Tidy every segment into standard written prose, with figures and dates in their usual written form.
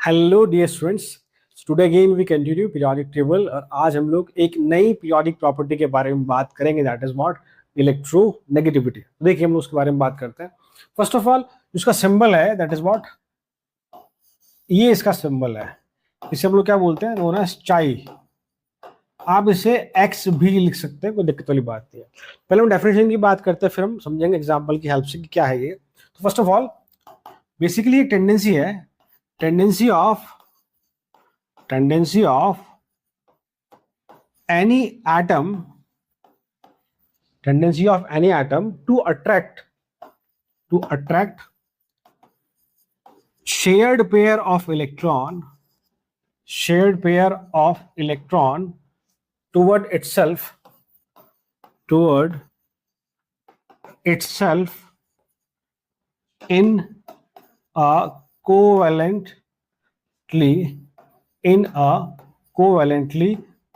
Hello dear students, today again we continue periodic table और आज हम लोग एक नई पीरियोडिक प्रॉपर्टी के बारे में बात करेंगे, दैट इज व्हाट इलेक्ट्रोनेगेटिविटी। देखिए हम लोग उसके बारे में बात करते हैं। फर्स्ट ऑफ ऑल इसका सिंबल है दैट इज व्हाट, ये इसका सिंबल है, इसे हम लोग क्या बोलते हैं, नोन एज चाई। आप इसे एक्स भी लिख सकते हैं, कोई दिक्कत वाली बात नहीं है। पहले हम डेफिनेशन की बात करते हैं, फिर हम समझेंगे एग्जाम्पल की हेल्प से कि क्या है ये। तो फर्स्ट ऑफ ऑल बेसिकली एक टेंडेंसी है, tendency of any atom to attract shared pair of electron toward itself in a covalently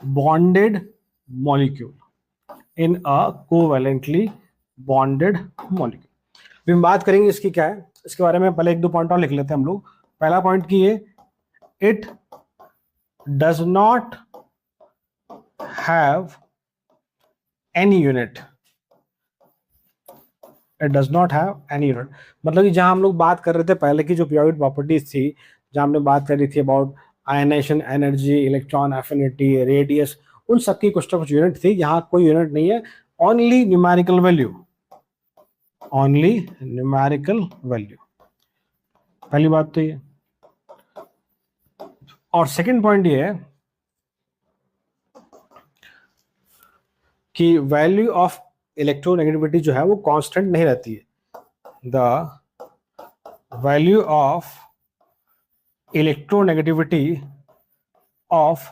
bonded molecule. अभी हम बात करेंगे इसकी क्या है, इसके बारे में पहले एक दो पॉइंट और लिख लेते हैं हम लोग। पहला पॉइंट की ये, it does not have any unit. मतलब कि जहां हम लोग बात कर रहे थे पहले की जो पीरियोडिक प्रॉपर्टीज थी, जहां हमने बात कर रही थी about ionisation energy, electron affinity, radius, उन सब की कुछ ना कुछ यूनिट थी। यहाँ कोई यूनिट नहीं है, ओनली न्यूमेरिकल वैल्यू। पहली बात तो ये। और सेकंड पॉइंट ये है कि वैल्यू ऑफ इलेक्ट्रोनेगेटिविटी जो है वो कांस्टेंट नहीं रहती है। The value of electronegativity of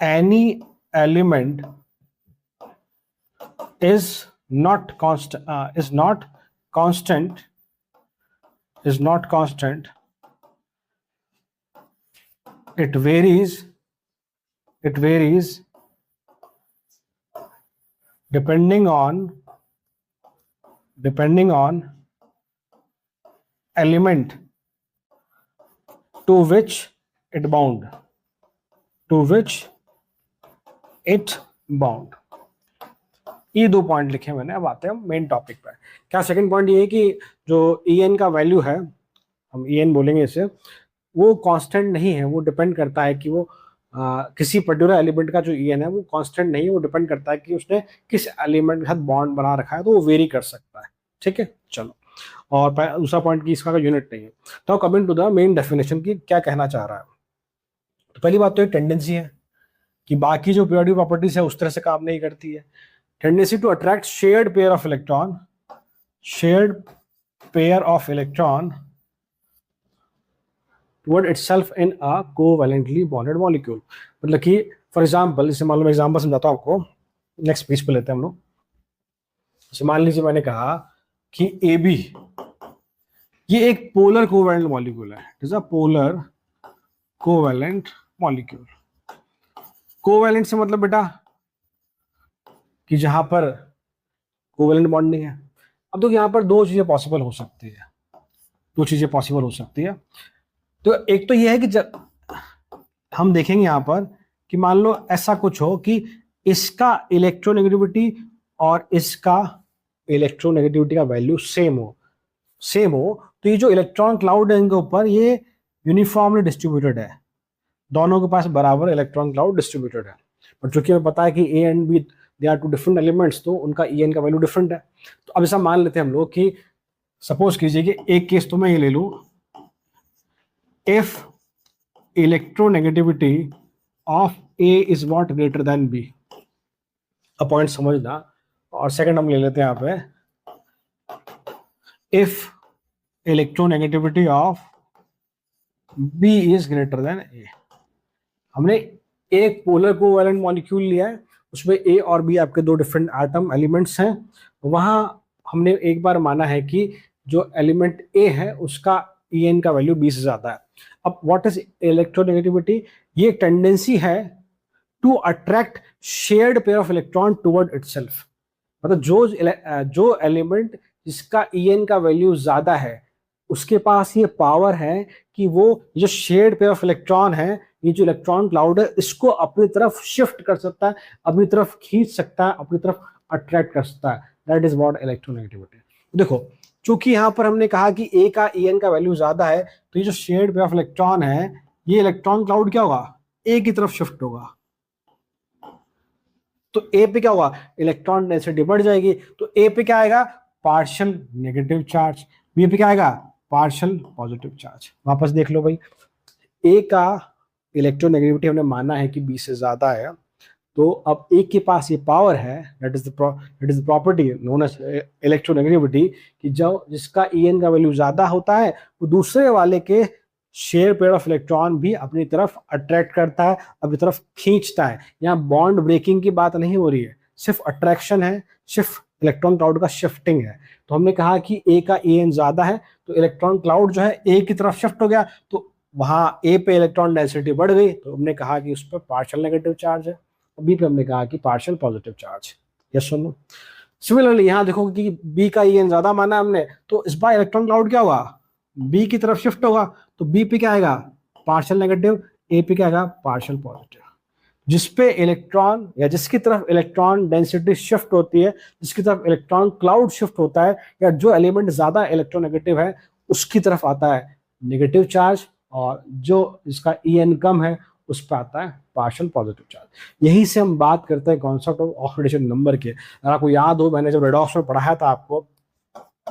any element is not constant. It varies depending on element to which it bound. ये दो पॉइंट लिखे मैंने। अब आते हैं मेन टॉपिक पर। क्या सेकंड पॉइंट ये है कि जो ई का वैल्यू है, हम ई बोलेंगे इसे, वो कांस्टेंट नहीं है। वो डिपेंड करता है कि वो किसी पर्टिकुलर एलिमेंट का जो ई है वो कांस्टेंट नहीं है। वो डिपेंड करता है कि उसने किस एलिमेंट के साथ बॉन्ड बना रखा है, तो वो वेरी कर सकता है। ठीक है, चलो। और दूसरा पॉइंट की इसका यूनिट नहीं है। तो coming to the main definition की क्या कहना चाह रहा है। तो पहली बात तो एक टेंडेंसी है कि बाकी जो पीरियोडिक प्रॉपर्टीज है उस तरह से काम नहीं करती है। Tendency to attract shared pair of electron toward itself in a covalently bonded molecule। मतलब कि फॉर एग्जाम्पल, इसे मान लो मैं एग्जाम्पल समझाता हूँ आपको। नेक्स्ट पेज पे लेते हैं हम लोग। जैसे मान लीजिए मैंने कहा कि AB ये एक पोलर कोवैलेंट मॉलिक्यूल है। It is a polar covalent molecule. Covalent से मतलब बेटा कि जहां पर कोवैलेंट बॉन्ड नहीं है। अब तो यहां पर दो चीजें पॉसिबल हो सकती है। तो एक तो यह है कि जब हम देखेंगे यहां पर कि मान लो ऐसा कुछ हो कि इसका इलेक्ट्रोनेगेटिविटी और इसका इलेक्ट्रोनेगेटिविटी का वैल्यू सेम हो, तो ये जो इलेक्ट्रॉन क्लाउड है इनके ऊपर ये यूनिफॉर्मली डिस्ट्रीब्यूटेड है। दोनों के पास बराबर इलेक्ट्रॉन क्लाउड डिस्ट्रीब्यूटेड है। बट चूंकि हमें पता है कि A and B they are two different elements, तो उनका ई का वैल्यू डिफरेंट है। तो अब ऐसा मान लेते हैं हम लोग कि सपोज कीजिए कि एक केस तो मैं ये ले लूं, if electronegativity of A is not greater than B. अब पॉइंट समझना। और सेकंड हम ले लेते हैं यहां पे, if electronegativity of B is greater than A. हमने एक पोलर कोवैलेंट मॉलिक्यूल लिया है, उसमें ए और बी आपके दो डिफरेंट एटम एलिमेंट्स हैं। वहां हमने एक बार माना है कि जो एलिमेंट ए है उसका ई का वैल्यू 20 से ज्यादा है। अब व्हाट इज इलेक्ट्रोनेगेटिविटी? ये एक टेंडेंसी है to attract shared pair of electron toward itself. मतलब जो एलिमेंट जिसका ई का वैल्यू ज्यादा है उसके पास ये पावर है कि वो जो शेयर्ड पेयर ऑफ इलेक्ट्रॉन है, ये जो इलेक्ट्रॉन क्लाउड है, इसको अपनी तरफ शिफ्ट कर सकता है, अपनी तरफ खींच सकता है, अपनी तरफ अट्रैक्ट कर सकता है। That is what electronegativity. देखो, चूंकि यहाँ पर हमने कहा कि ए का En का वैल्यू ज्यादा है, तो ये जो शेयर्ड पेयर ऑफ इलेक्ट्रॉन है, ये इलेक्ट्रॉन क्लाउड क्या होगा, ए की तरफ शिफ्ट होगा। तो ए पे क्या होगा, इलेक्ट्रॉन डेंसिटी बढ़ जाएगी। तो ए पे क्या आएगा, पार्शियल नेगेटिव चार्ज। बी पे क्या आएगा, पार्शियल पॉजिटिव चार्ज। वापस देख लो भाई, ए का इलेक्ट्रोनेगेटिविटी हमने माना है कि बी से ज्यादा है, तो अब ए के पास ये पावर है, that is the property known as electronegativity, कि जो जिसका En का वैल्यू ज्यादा होता है, वो दूसरे वाले के शेयर पेयर ऑफ इलेक्ट्रॉन भी अपनी तरफ अट्रैक्ट करता है, अपनी तरफ खींचता है। यहाँ बॉन्ड ब्रेकिंग की बात नहीं हो रही है, सिर्फ अट्रैक्शन है, सिर्फ इलेक्ट्रॉन क्लाउड का शिफ्टिंग है। तो हमने कहा कि ए का En ज्यादा है, तो इलेक्ट्रॉन क्लाउड जो है ए की तरफ शिफ्ट हो गया, तो वहां ए पे इलेक्ट्रॉन डेंसिटी बढ़ गई, तो हमने कहा कि उस पर पार्शियल नेगेटिव चार्ज है। बी पे हमने कहा कि पार्शियल पॉजिटिव चार्ज। यस और नो। सिमिलरली यहाँ देखो कि बी का En ज्यादा माना हमने, तो इस बार इलेक्ट्रॉन क्लाउड क्या होगा, बी की तरफ शिफ्ट होगा, तो बी पे क्या आएगा, पार्शियल नेगेटिव, ए पे क्या आएगा, पार्शियल पॉजिटिव। जिस पे इलेक्ट्रॉन या जिसकी तरफ इलेक्ट्रॉन डेंसिटी शिफ्ट होती है, जिसकी तरफ इलेक्ट्रॉन क्लाउड शिफ्ट होता है, या जो एलिमेंट ज्यादा इलेक्ट्रोनेगेटिव है, उसकी तरफ आता है नेगेटिव चार्ज, और जो जिसका En कम है, उस पर आता है पार्शियल पॉजिटिव चार्ज। यही से हम बात करते हैं कॉन्सेप्ट ऑफ ऑक्सीडेशन नंबर के। अगर आपको याद हो, मैंने जब रेडॉक्स में पढ़ाया था आपको,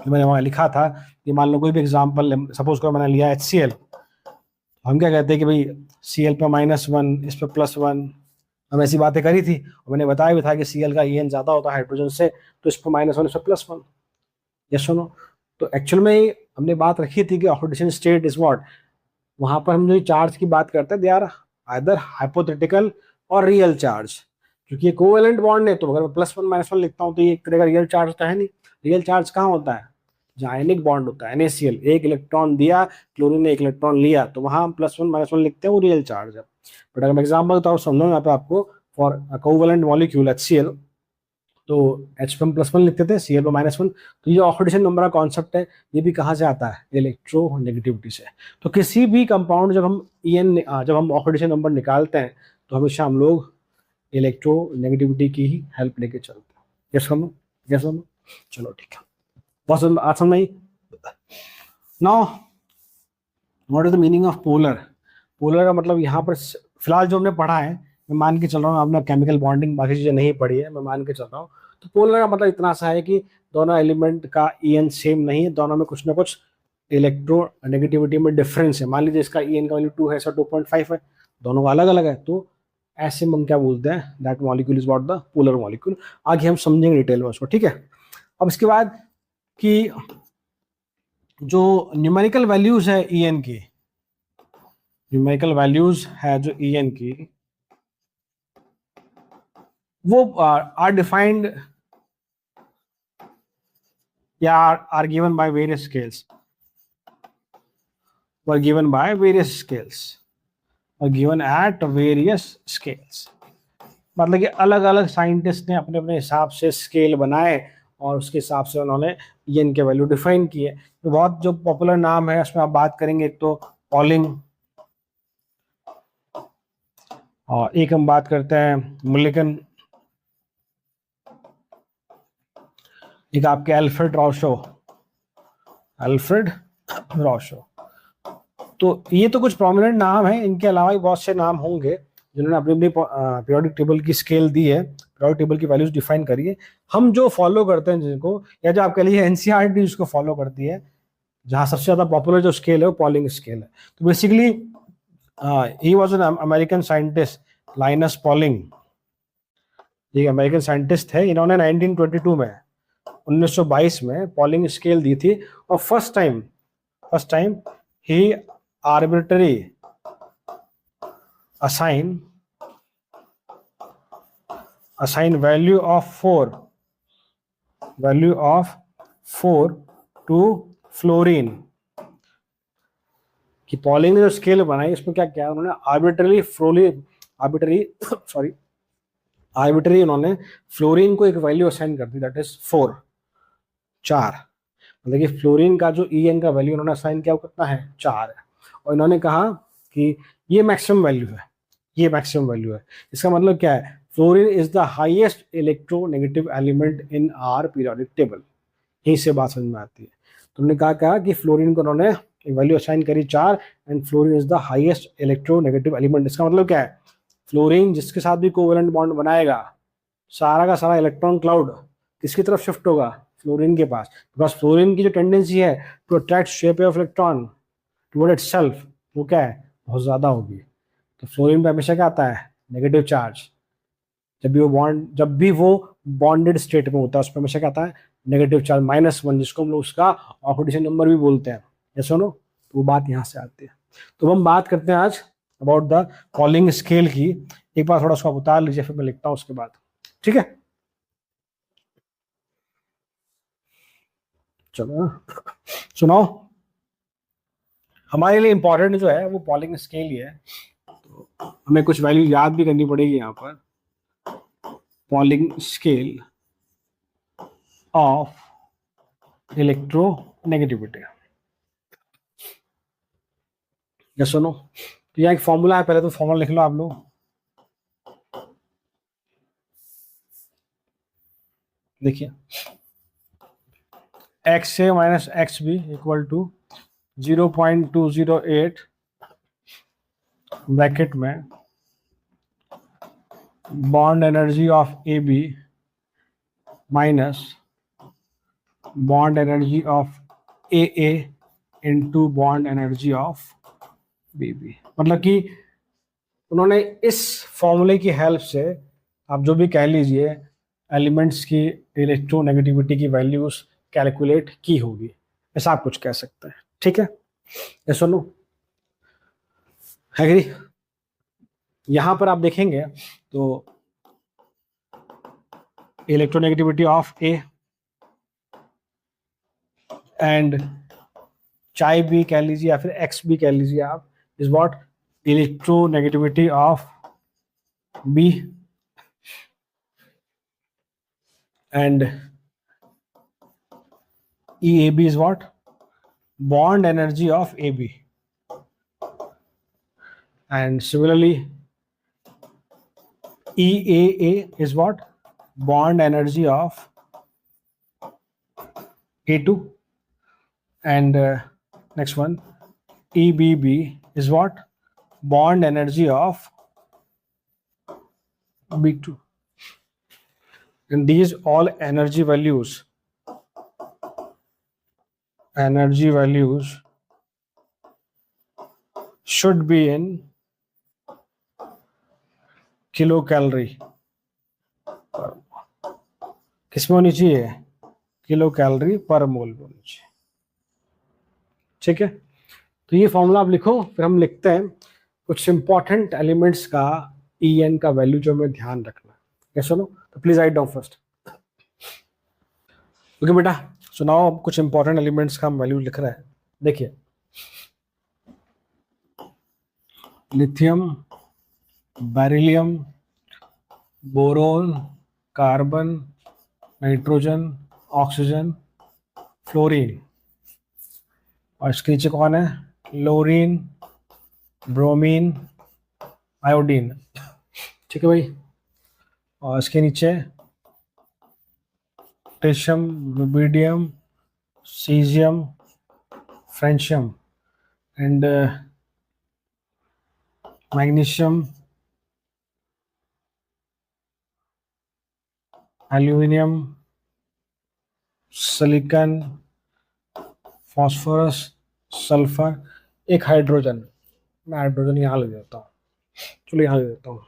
मैंने वहां लिखा था कि मान लो कोई भी एग्जांपल, सपोज करो मैंने लिया HCl, हम क्या कहते हैं कि भाई Cl पे -1, इस पे +1, हम ऐसी बातें करी थी, और मैंने बताया भी था कि Cl का En ज्यादा होता है हाइड्रोजन से, तो इस पे -1, इस पे +1। यस और नो। तो एक्चुअल में हमने बात रखी थी कि ऑक्सीडेशन स्टेट इज व्हाट, वहां पर हम जो चार्ज की बात करते हैं, दे आर आइदर हाइपोथेटिकल और रियल चार्ज। क्योंकि ये कोवेलेंट बॉन्ड है, तो अगर मैं +1 -1 लिखता हूँ तो ये एक तरह का रियल चार्ज तो है नहीं। रियल चार्ज कहाँ होता है, जहाँ आयनिक बॉन्ड होता है, NaCl, एक इलेक्ट्रॉन दिया, क्लोरीन ने एक इलेक्ट्रॉन लिया, तो वहां हम +1 -1 लिखते हैं, वो रियल चार्ज है। बट अगर मैं एग्जाम्पल बताऊँ, समझो यहाँ पे आपको, फॉर कोवेलेंट मॉलिक्यूल HCl, तो H पे हम +1 लिखते थे, Cl पे -1। तो ये ऑक्सीडेशन नंबर का कॉन्सेप्ट है, ये भी कहाँ से आता है, इलेक्ट्रोनेगेटिविटी से। तो किसी भी कंपाउंड जब हम ऑक्सीडेशन नंबर निकालते हैं, तो हमेशा हम लोग इलेक्ट्रोनेगेटिविटी की ही हेल्प लेके चलते हैं। यस हम, यस हम, चलो ठीक है, बहुत आसान नहीं। Now what is the meaning of polar. Polar का मतलब यहाँ पर फिलहाल जो हमने पढ़ा है, मैं मान के चल रहा हूँ, आपने केमिकल बॉन्डिंग बाकी चीजें नहीं पढ़ी है, मैं मान के चल रहा हूँ। तो पोलर का मतलब इतना सा है कि दोनों एलिमेंट का En सेम नहीं है, दोनों में कुछ ना कुछ इलेक्ट्रोनेगेटिविटी में डिफरेंस है। मान लीजिए इसका En का वैल्यू 2 है, इसका 2.5 है, दोनों का अलग अलग है, तो ऐसे में हम क्या बोलते हैं, that molecule is what, the polar molecule. आगे हम समझेंगे डिटेल में उसको, ठीक है। अब इसके बाद कि जो न्यूमेरिकल वैल्यूज है En की, न्यूमेरिकल वैल्यूज है जो En की, वो आर डिफाइंड या are given by various scales, were given by various scales, or given at various scales। मतलब कि अलग अलग साइंटिस्ट ने अपने अपने हिसाब से स्केल बनाए, और उसके हिसाब से उन्होंने En के वैल्यू डिफाइन किए। तो बहुत जो पॉपुलर नाम है उसमें आप बात करेंगे, एक तो पॉलिंग, और एक हम बात करते हैं मिलिकन, एक आपके अल्फ्रेड रॉशो, अल्फ्रेड रॉशो। तो ये तो कुछ प्रोमिनेंट नाम है, इनके अलावा भी बहुत से नाम होंगे जिन्होंने अपनी अपनी पीरियोडिक टेबल की स्केल दी है, पीरियोडिक टेबल की वैल्यूज डिफाइन करी है। हम जो फॉलो करते हैं जिनको, या जो आप कह लीजिए NCERT उसको फॉलो करती है, जहाँ सबसे ज्यादा पॉपुलर जो स्केल है वो पॉलिंग स्केल है। तो basically he was an American scientist, Linus Pauling, एक अमेरिकन साइंटिस्ट है। इन्होंने 1922 में पॉलिंग स्केल दी थी, और फर्स्ट टाइम ही arbitrary assign value of 4 to fluorine. कि पॉलिंग ने जो स्केल बनाई, इसमें क्या किया उन्होंने, आर्बिट्ररी उन्होंने फ्लोरीन को एक वैल्यू असाइन कर दी, दैट इज 4। मतलब कि फ्लोरीन का जो En का वैल्यू उन्होंने असाइन किया वो कितना है, 4 है। और इन्होंने कहा कि ये मैक्सिमम वैल्यू है, ये मैक्सिमम वैल्यू है। इसका मतलब क्या है, fluorine is the highest electronegative element in are periodic table. यहीं से बात समझ में आती है। तो उन्होंने कहा कि फ्लोरीन को उन्होंने वैल्यू असाइन करी 4, and fluorine is the highest electronegative element. इसका मतलब क्या है, फ्लोरीन जिसके साथ भी कोवेलेंट बॉन्ड बनाएगा, सारा का सारा इलेक्ट्रॉन क्लाउड किसकी तरफ शिफ्ट होगा, फ्लोरीन के पास। बिकॉज फ्लोरीन की जो टेंडेंसी है to attract shape of electron toward itself, वो क्या है, बहुत ज्यादा होगी। तो फ्लोरीन पे हमेशा क्या आता है, नेगेटिव चार्ज। जब भी वो बॉन्डेड स्टेट में होता है, उस पर हमेशा क्या आता है, नेगेटिव चार्ज, -1, जिसको हम लोग उसका ऑक्सीडेशन नंबर भी बोलते हैं। ये सुनो, तो वो बात यहाँ से आती है। तो हम बात करते हैं आज अबाउट द कॉलिंग स्केल की। एक बार थोड़ा सा उतार लीजिए, फिर मैं लिखता हूँ उसके बाद, ठीक है। चलो सुनाओ। हमारे लिए इंपॉर्टेंट जो है वो कॉलिंग स्केल ही है, तो हमें कुछ वैल्यू याद भी करनी पड़ेगी यहाँ पर। कॉलिंग स्केल ऑफ इलेक्ट्रोनेगेटिविटी, या सुनो, तो यहाँ एक फॉर्मूला है, पहले तो फॉर्मूला लिख लो आप लोग। देखिए, x A minus x B equal to 0.208 bracket में bond energy of A B minus bond energy of A into bond energy of B B. मतलब कि उन्होंने इस फॉर्मूले की हेल्प से, आप जो भी कह लीजिए, एलिमेंट्स की इलेक्ट्रोनेगेटिविटी की वैल्यूज कैलकुलेट की होगी, ऐसा आप कुछ कह सकते हैं, ठीक है। ये सुनो, है कि यहां पर आप देखेंगे तो इलेक्ट्रोनेगेटिविटी ऑफ ए एंड चाय भी कह लीजिए या फिर एक्स भी कह लीजिए आप, is what, electronegativity of B and EAB is what? Bond energy of AB. And similarly, EAA is what? Bond energy of A2. And next one, EBB is what? Bond energy of B2. And these all energy values should be in kilo calorie, किसमें होनी चाहिए, kilo calorie पर मोल में होनी चाहिए, ठीक है। तो ये फॉर्मूला आप लिखो, फिर हम लिखते हैं कुछ इंपॉर्टेंट एलिमेंट्स का EN का वैल्यू जो हमें ध्यान रखना है। कैसे सुनो, तो please write down first. Okay बेटा, सुनाओ, कुछ इंपॉर्टेंट एलिमेंट्स का हम वैल्यू लिख रहे हैं। देखिए, lithium, beryllium, boron, carbon, nitrogen, oxygen, fluorine, और इसके नीचे कौन है, क्लोरीन, ब्रोमीन, आयोडीन, ठीक है भाई। और इसके नीचे potassium, rubidium, caesium, francium and magnesium, aluminium, silicon, phosphorus, sulphur, एक हाइड्रोजन। मैं हाइड्रोजन यहाँ ले देता हूँ, चलो यहाँ ले देता हूँ।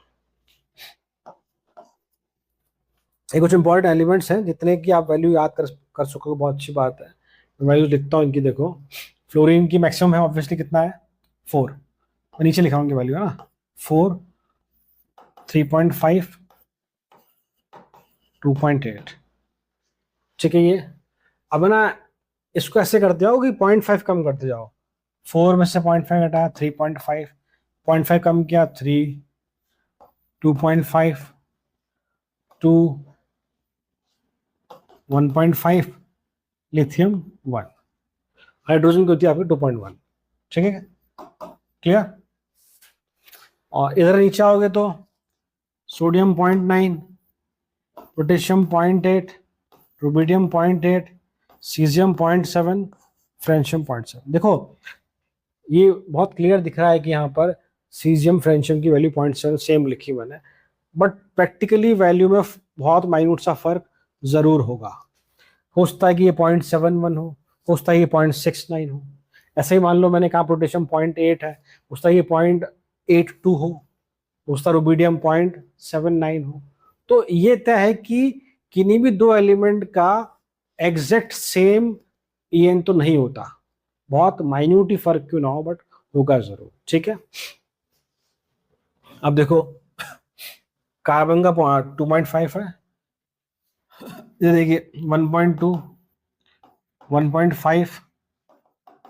ये कुछ इंपॉर्टेंट एलिमेंट्स हैं, जितने की आप वैल्यू याद कर सकोगे बहुत अच्छी बात है। मैं वैल्यू लिखता हूँ इनकी। देखो, फ्लोरीन की मैक्सिमम है ऑब्वियसली, कितना है, 4। मैं नीचे लिखा हूँ वैल्यू है ना, 4, 3.5, 2.8, ठीक है। ये अब ना इसको ऐसे करते जाओ कि 0.5 कम करते जाओ। 4 में से 0.5 घटाया, 3.5, 0.5 कम किया, 3, 2.5, 2, 1.5, लिथियम 1, हाइड्रोजन की होती है आपकी 2.1, ठीक है। क्लियर? और इधर नीचे आओगे तो sodium 0.9, potassium 0.8, rubidium 0.8, caesium 0.7, francium 0.7। देखो ये बहुत क्लियर दिख रहा है कि यहाँ पर सीजियम फ्रेंशियम की वैल्यू 0.7 सेम लिखी मैंने, बट प्रैक्टिकली वैल्यू में बहुत माइन्यूट सा फर्क जरूर होगा। हो सकता है कि ये 0.71 हो सकता है ये 0.69 हो। ऐसे ही मान लो मैंने कहा पोटेशियम 0.8 है, हो सकता है ये 0.82 हो सकता है रुबिडियम 0.79 हो। तो ये तय है कि किन्हीं भी दो एलिमेंट का एग्जैक्ट सेम ईएन तो नहीं होता, बहुत माइन्यूट ही फर्क क्यों ना हो बट होगा जरूर। ठीक है, अब देखो कार्बन का 2.5 है, ये देखिए 1.2, 1.5,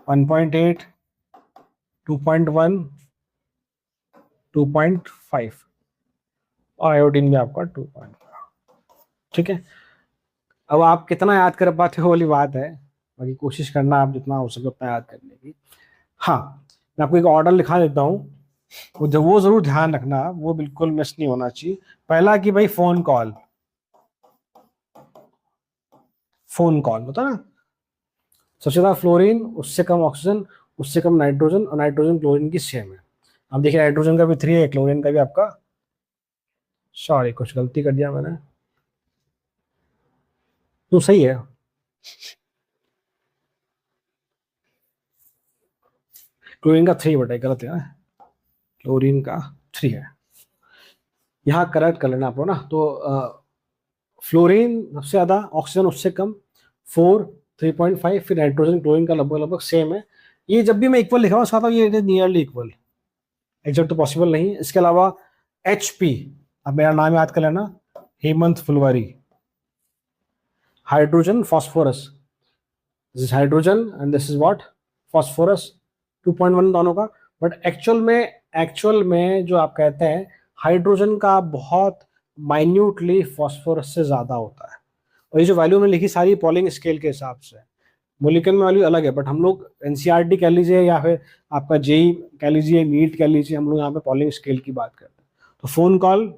1.8, 2.1, 2.5 और आयोडीन भी आपका 2.5। ठीक है, अब आप कितना याद कर पाते हो वाली बात है, बाकी कोशिश करना आप जितना हो सके उतना याद करने की। हाँ, मैं आपको एक ऑर्डर लिखा देता हूँ, वो जरूर ध्यान रखना, वो बिल्कुल मिस नहीं होना चाहिए। पहला कि भाई फोन कॉल होता ना, सबसे ज्यादा फ्लोरीन, उससे कम ऑक्सीजन, उससे कम नाइट्रोजन, और नाइट्रोजन क्लोरीन की सेम है। अब देखिए नाइट्रोजन का भी 3 है, क्लोरीन का भी आपका, सॉरी कुछ गलती कर दिया मैंने, तो सही है, क्लोरीन का 3 बटा, गलत है ना, क्लोरीन का 3 है, यहाँ करेक्ट कर लेना आपको ना। तो फ्लोरीन सबसे ज्यादा, ऑक्सीजन उससे कम 4, 3.5, फिर नाइट्रोजन क्लोरीन का लगभग लगभग सेम है। ये जब भी मैं इक्वल लिखा हुआ था ये नियरली इक्वल, एग्जैक्ट तो पॉसिबल नहीं। इसके अलावा HP, अब मेरा नाम याद कर लेना, Hemant Phulwari, hydrogen phosphorus, this is hydrogen and this is what, phosphorus, 2.1 दोनों का। बट एक्चुअल में जो आप कहते हैं हाइड्रोजन का बहुत माइन्यूटली फॉस्फोरस से ज्यादा होता है। और ये जो वैल्यू में लिखी सारी पॉलिंग स्केल के हिसाब से, मोलिकल में वैल्यू अलग है, बट हम लोग एनसीईआरटी कह लीजिए या फिर आपका जेई कह लीजिए, नीट कह लीजिए, हम लोग यहाँ पे पॉलिंग स्केल की बात करते हैं। तो फोन कॉल,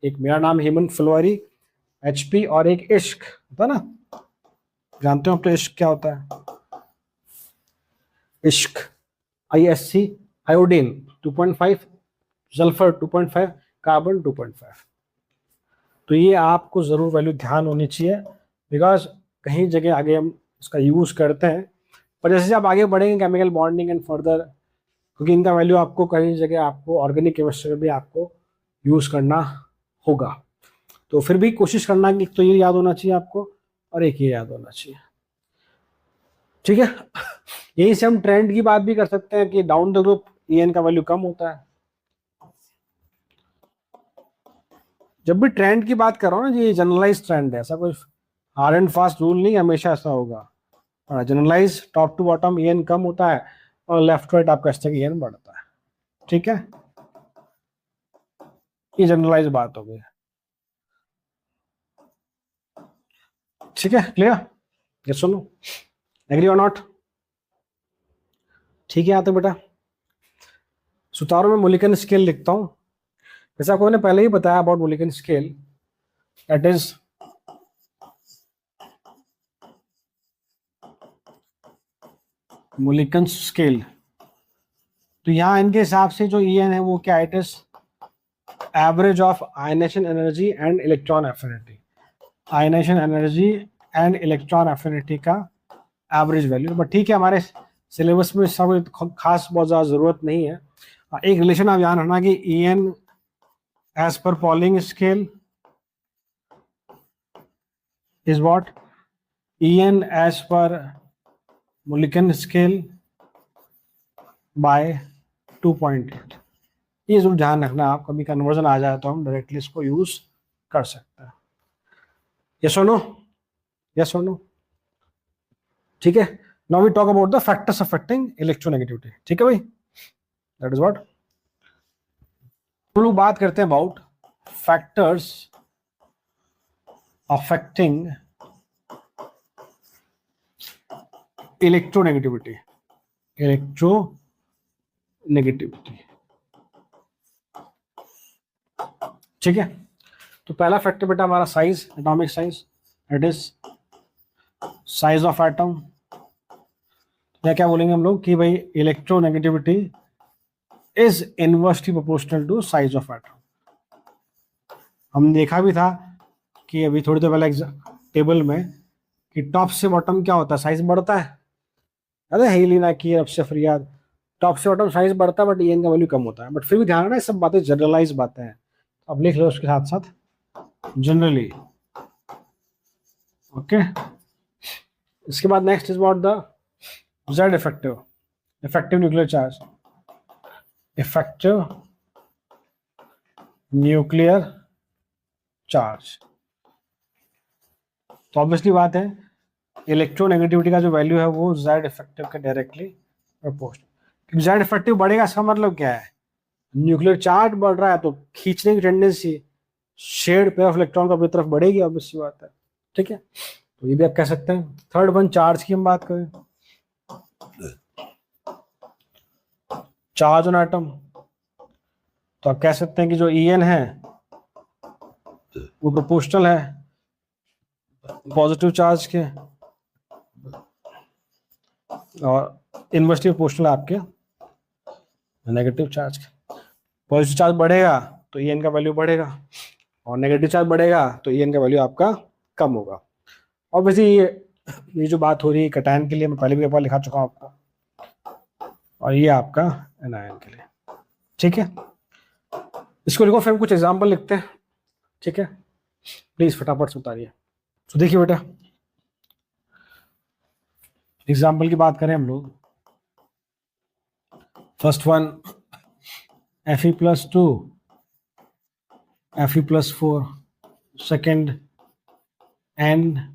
एक मेरा नाम हेमंत फुलवारी, HP, और एक इश्क होता ना, जानते हो आप तो इश्क क्या होता है, इश्क ISC, आयोडीन 2.5, सल्फर 2.5, कार्बन 2.5। तो ये आपको जरूर वैल्यू ध्यान होनी चाहिए, बिकॉज कहीं जगह आगे हम इसका यूज करते हैं, पर जैसे आप आगे बढ़ेंगे केमिकल बॉन्डिंग एंड फर्दर, क्योंकि इनका वैल्यू आपको कहीं जगह आपको ऑर्गेनिक केमिस्ट्री में भी आपको यूज करना होगा। तो फिर भी कोशिश करना कि तो ये याद होना चाहिए आपको और एक ये याद होना चाहिए। ठीक है, यहीं से हम ट्रेंड की बात भी कर सकते हैं कि डाउन द ग्रुप EN का वैल्यू कम होता है। जब भी ट्रेंड की बात कर रहा हूँ ना, ये जनरलाइज ट्रेंड है, ऐसा कोई हार्ड एंड फास्ट रूल नहीं, हमेशा ऐसा होगा। Generalise top to bottom EN कम होता है और लेफ्ट राइट आपका स्टेक EN बढ़ता है। ठीक है, ये जनरलाइज बात हो गई। ठीक है, क्लियर? ये सुनो, एग्री और नॉट? ठीक है, आते बेटा सुतारो में मोलिकन स्केल लिखता हूँ। जैसे आपको मैंने पहले ही बताया about Mulliken scale, that is Mulliken scale. तो यहाँ इनके हिसाब से जो EN है वो क्या, it is average of ionisation energy and electron affinity, ionisation energy and electron affinity का एवरेज वैल्यू। बट ठीक है, हमारे सिलेबस में इसका कोई खास बहुत ज़्यादा ज़रूरत नहीं है। एक रिलेशन आप ध्यान रखना कि EN as per Pauling scale is what, EN as per Mulliken scale bye 2.8। ये जरूर ध्यान रखना, आप कभी कन्वर्जन आ जाए तो हम डायरेक्टली इसको यूज कर सकते हैं। यस और नो, यस और नो? ठीक है, now we talk about the factors affecting electronegativity. ठीक है भाई, दैट इज व्हाट हम लोग बात करते हैं about factors affecting electronegativity, electronegativity. ठीक है, तो पहला फैक्टर बेटा हमारा size, atomic size, it is size of atom, या क्या बोलेंगे हम लोग कि भाई electronegativity is inversely proportional to size of atom. हमने देखा भी था कि अभी थोड़ी देर पहले टेबल में कि टॉप से बॉटम क्या होता है, साइज बढ़ता है। अरे हेलिना की अब से फरियाद, टॉप से बॉटम साइज बढ़ता है बट ईएन का वैल्यू कम होता है। बट फिर भी ध्यान रखना, सब बातें जनरलाइज बातें हैं, अब लिख लो उसके साथ साथ जनरली। ओके, इसके बाद next is what the Z effective, effective nuclear charge, effective nuclear charge. तो ऑब्वियसली बात है इलेक्ट्रोनेगेटिविटी का जो वैल्यू है वो जेड इफेक्टिव के डायरेक्टली प्रोपोर्शनल। जेड इफेक्टिव बढ़ेगा इसका मतलब क्या है, न्यूक्लियर चार्ज बढ़ रहा है तो खींचने की tendency shared pair of electron का अपनी तरफ बढ़ेगी, ऑब्वियसली बात है। ठीक है, तो ये भी आप कह सकते हैं। थर्ड वन, चार्ज की हम बात करें, चार्ज ऑन एटम, तो आप कह सकते हैं कि जो ईएन है वो प्रोपोर्शनल है पॉजिटिव चार्ज के और इनवर्सली प्रोपोर्शनल आपके नेगेटिव चार्ज के। पॉजिटिव चार्ज बढ़ेगा तो ईएन का वैल्यू बढ़ेगा और नेगेटिव चार्ज बढ़ेगा तो ईएन का वैल्यू आपका कम होगा। ऑब्वियसली ये जो बात हो रही है कैटायन के लिए मैं पहले भी एक बार लिखा चुका हूं आपको, और ये आपका एनायन के लिए। ठीक है, इसको लिखो, फिर हम कुछ एग्जाम्पल लिखते हैं। ठीक है, प्लीज फटाफट से उतारिए। तो देखिए बेटा, एग्जाम्पल की बात करें हम लोग, first one Fe+2 Fe+4, second N-2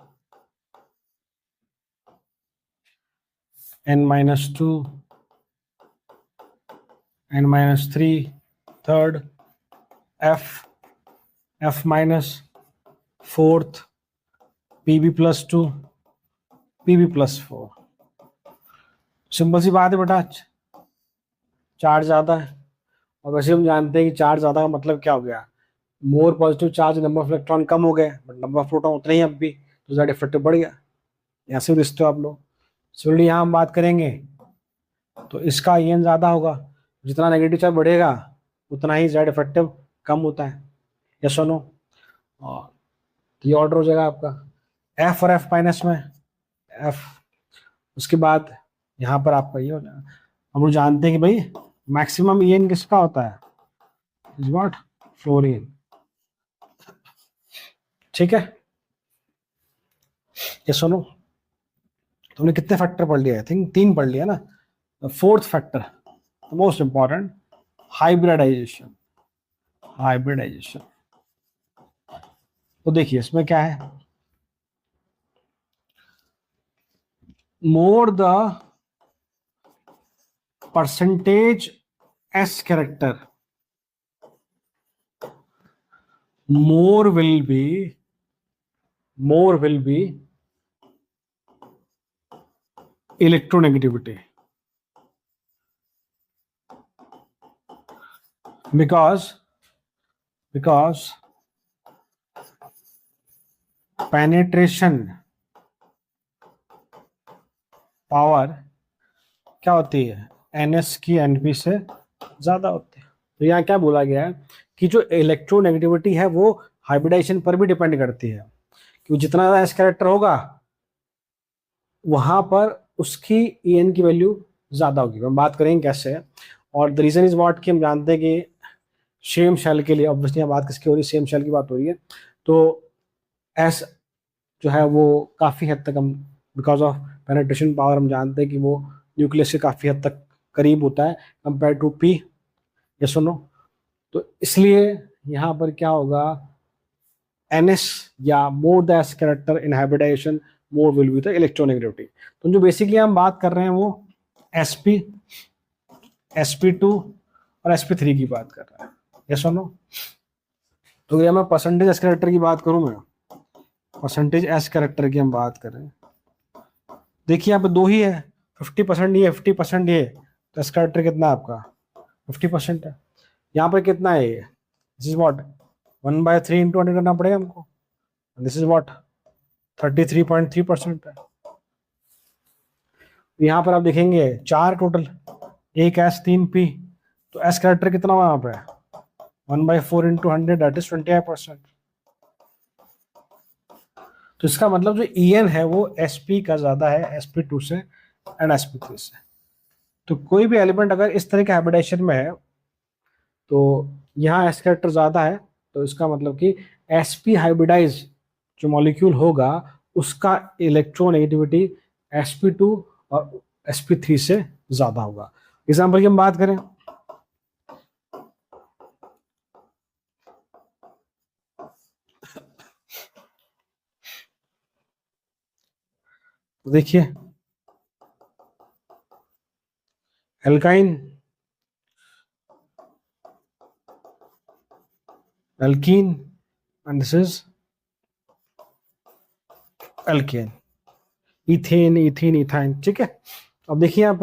N-3, third F-, fourth Pb+2 Pb+4। Simple सी बात है बेटा, चार्ज ज्यादा है और वैसे हम जानते हैं कि चार्ज ज्यादा का मतलब क्या हो गया, more positive charge, number of electron कम हो गए बट नंबर ऑफ प्रोटॉन उतने ही अब भी, तो जेड इफेक्टिव बढ़ गया। यहाँ से रिश्ते हो आप लोग। सिमिलरली यहाँ हम बात करेंगे तो इसका ईएन ज्यादा होगा, जितना नेगेटिव चार्ज बढ़ेगा उतना ही जेड इफेक्टिव कम होता है। यस और नो? और ये ऑर्डर हो जाएगा आपका एफ और एफ माइनस में एफ, उसके बाद यहाँ पर आपका ये हो जाएगा। हम लोग जानते हैं कि भाई मैक्सिमम ईएन किसका होता है, इज व्हाट, फ्लोरीन। ठीक है, ये सुनो, तुमने कितने फैक्टर पढ़ लिया? आई थिंक 3 पढ़ लिया ना। Fourth factor most important, hybridisation. Hybridisation तो देखिए इसमें क्या है, more the percentage S character, more will be electronegativity, because penetration power क्या होती है, NS की NP से ज्यादा होती है। तो यहाँ क्या बोला गया है कि जो इलेक्ट्रोनेगेटिविटी है वो हाइब्रिडाइजेशन पर भी डिपेंड करती है, कि जितना ज्यादा एस कैरेक्टर होगा वहां पर उसकी ईएन की वैल्यू ज्यादा होगी। हम बात करेंगे कैसे, और द रीजन इज व्हाट कि हम जानते हैं कि सेम शेल के लिए, ऑब्वियसली बात किसकी हो रही है, सेम शेल की बात हो रही है, तो एस जो है वो काफी हद तक हम बिकॉज ऑफ पेनिट्रेशन पावर हम जानते हैं कि वो न्यूक्लियस से काफी हद तक करीब होता है कंपेयर टू पी। ये सुनो, तो इसलिए यहाँ पर क्या होगा, NS या more the S character in hybridisation more will be the electronegativity. तो जो बेसिकली हम बात कर रहे हैं वो sp, sp2 और sp3 की बात कर रहे हैं। ये सुनो, तो ये मैं परसेंटेज एस कैरेक्टर की बात करूं, मैं परसेंटेज एस कैरेक्टर की हम बात कर रहे हैं। देखिए यहाँ पे 2 ही है, 50% ये 50% ये, तो एस कैरेक्टर कितना है आपका 50% है। यहाँ पर कितना है ये, दिस इज वॉट 1/3 इंटू 100 करना पड़ेगा हमको, दिस इज वॉट 33.3% है। यहाँ पर आप देखेंगे 4 टोटल, 1 S 3 P, तो S कैरेक्टर कितना हुआ यहाँ पे 1/4 इंटू 100 दैट इज 25%। तो इसका मतलब जो EN है वो SP का ज्यादा है SP2 से एंड SP3 से। तो कोई भी एलिमेंट अगर इस तरह के हाइब्रिडाइजेशन में है तो यहाँ S कैरेक्टर ज्यादा है, तो इसका मतलब कि SP हाइब्रिडाइज जो मॉलिक्यूल होगा उसका इलेक्ट्रोनेगेटिविटी SP2 और SP3 से ज्यादा होगा। एग्जाम्पल की हम बात करें, तो देखिए alkyne, alkene and this is alkane, ethane, ethene, ethyne, ठीक है। अब देखिए यहाँ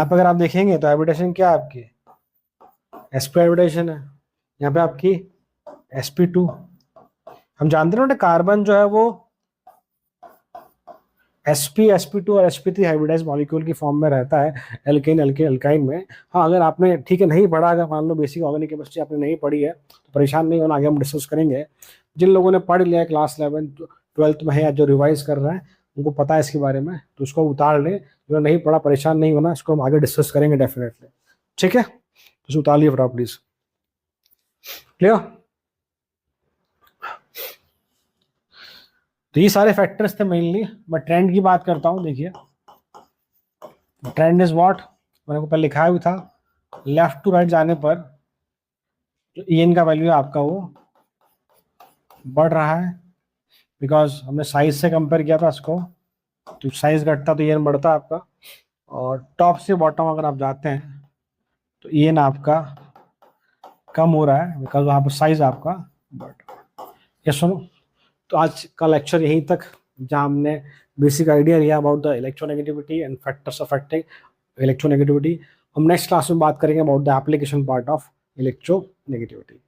पर अगर आप देखेंगे तो हाइब्रिडेशन क्या है आपकी sp हाइब्रिडेशन है, यहाँ पे आपकी sp2। हम जानते हैं ना कार्बन जो है वो sp, sp2 और sp3 हाइब्रिडाइज मॉलिक्यूल की फॉर्म में रहता है एल्केन, एल्केन, एल्काइन में। हाँ अगर आपने ठीक है नहीं पढ़ा, अगर मान लो बेसिक ऑर्गेनिक केमिस्ट्री आपने नहीं पढ़ी है तो परेशान नहीं होना, आगे हम डिस्कस करेंगे। जिन लोगों ने पढ़ लिया है क्लास 11 12th में है या जो रिवाइज कर रहे हैं उनको पता है इसके बारे में, तो उसको उतार लें। जो नहीं पढ़ा परेशान नहीं होना, इसको हम आगे डिस्कस करेंगे डेफिनेटली, ठीक है। तो उतार लिए फटाफट प्लीज, क्लियर। तो ये सारे फैक्टर्स थे मेनली। मैं ट्रेंड की बात करता हूँ, देखिए ट्रेंड इज व्हाट, मैंने को पहले लिखा भी था, लेफ्ट टू राइट जाने पर जो EN का वैल्यू है आपका वो बढ़ रहा है, बिकॉज हमने साइज से कंपेयर किया था इसको, तो साइज घटता तो EN बढ़ता आपका, और टॉप से बॉटम अगर आप जाते हैं तो EN आपका कम हो रहा है, बिकॉज वहाँ पर साइज आपका बढ़ रहा है। ये सुनो, तो आज का लेक्चर यहीं तक, जहाँ हमने बेसिक आइडिया लिया about the electronegativity and factors affecting electronegativity. हम नेक्स्ट क्लास में बात करेंगे about the application part of electronegativity.